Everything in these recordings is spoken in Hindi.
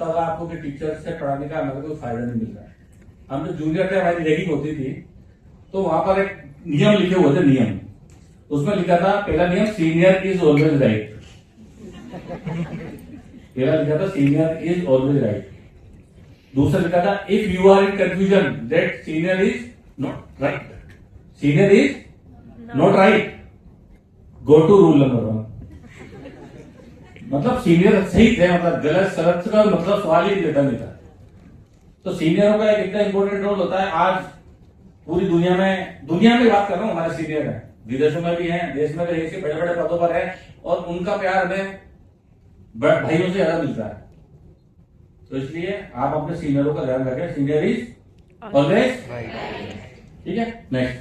लगता होगा आपको कि टीचर से पढ़ाने का हमें कोई फायदा नहीं मिल रहा है। हम जो जूनियर थे, हमारी रैगिंग होती थी, तो वहां पर एक नियम लिखे हुए थे, नियम। उसमें लिखा था, पहला नियम, सीनियर इज ऑलवेज राइट। पहला लिखा था, सीनियर इज ऑलवेज राइट। दूसरा लिखा था, if you are in confusion that senior is not right, senior is not right, go to rule number 1। मतलब सीनियर सही थे, मतलब गलत सलत का मतलब सवाल ही लेता नहीं था। तो सीनियरों का एक इतना इंपॉर्टेंट रोल होता है। आज पूरी दुनिया में बात कर रहा हूं, हमारे सीनियर हैं, विदेशों में भी हैं, देश में भी ऐसे बड़े बड़े पदों पर हैं, और उनका प्यार हमें भाइयों से ज्यादा मिलता है। तो इसलिए आप अपने सीनियरों का ध्यान रखें, सीनियर इज ऑलवेज, ठीक है। नेक्स्ट,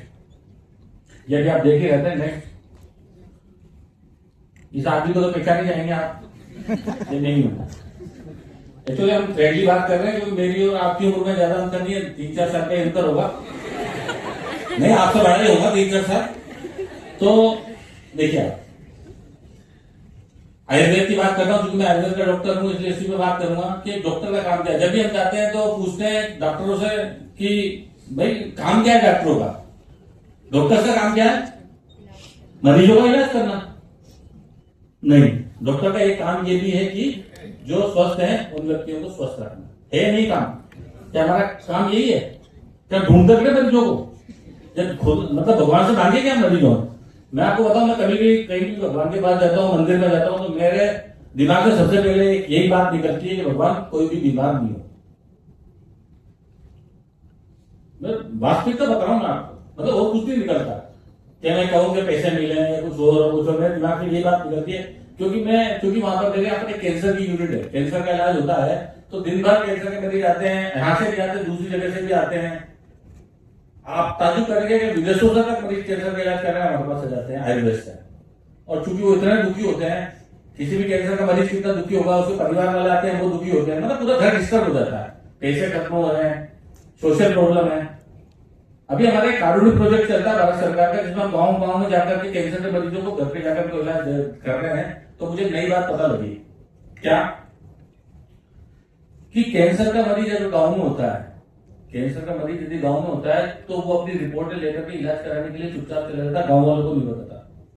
यदि आप देखे रहते हैं, नेक्स्ट, इस आदमी को तो पहचान जाएंगे आप, ये नहीं होता। एक्चुअली हम फ्रेंडली बात कर रहे हैं, क्योंकि मेरी और आपकी उम्र में ज्यादा अंतर नहीं है, 3-4 साल का अंतर होगा, नहीं आपसे बड़ा ही होगा 3-4 साल। तो देखिए, आप आयुर्वेद की बात कर रहा हूं, क्योंकि मैं आयुर्वेद का डॉक्टर हूं, इसलिए इसी पे बात करूंगा कि डॉक्टर का काम क्या है। जब भी हम जाते हैं तो पूछते हैं डॉक्टरों से कि भाई काम क्या है डॉक्टरों का, डॉक्टर का काम क्या है, मरीजों का इलाज करना। नहीं, डॉक्टर का एक काम ये भी है कि जो स्वस्थ है उन व्यक्तियों को स्वस्थ रखना है। नहीं काम क्या हमारा काम यही है क्या, ढूंढते रहे मरीजों को, जब खुद मतलब भगवान से मांगे क्या मरीजों। मैं आपको बताऊं, मैं कभी भी कहीं भी भगवान के पास जाता हूँ, मंदिर में जाता हूँ, तो मेरे दिमाग में सबसे पहले यही बात निकलती है कि भगवान कोई भी बीमार नहीं हो। मैं वास्तविकता बता रहा हूं मैं आपको, मतलब और कुछ नहीं निकलता। क्या मैं कहूँ कि पैसे मिले या कुछ और मेरे दिमाग में ये बात निकलती है, क्योंकि वहां पर मेरे यहाँ पर कैंसर की यूनिट है, कैंसर का इलाज होता है, तो दिन भर कैंसर के मरीज आते हैं, यहाँ से भी आते हैं, दूसरी जगह से भी आते हैं। आप ताजुब करेंगे कि विदेशों से तक मरीज कैंसर का इलाज कर रहे हैं, हमारे पास आ जाते हैं आयुर्वेद से। और चूंकि वो इतने दुखी होते हैं, किसी भी कैंसर का मरीज कितना दुखी होगा, उसके परिवार वाले आते हैं, वो दुखी होते हैं, मतलब पूरा घर डिस्टर्ब हो जाता है, पैसे खत्म हो रहे हैं, सोशल प्रॉब्लम है। अभी हमारे एक कारुण्य प्रोजेक्ट चलता है भारत सरकार का, जिसमें हम गांव में जाकर के कैंसर के मरीजों को घर पे जाकर के इलाज कर रहे हैं। तो मुझे नई बात पता लगी, क्या कि कैंसर का मरीज अगर गांव में होता है, कैंसर का मरीज यदि गांव में होता है, तो वो अपनी रिपोर्टें लेकर के इलाज कराने के लिए चुपचाप चला जाता है, गांव वालों को नहीं बताता।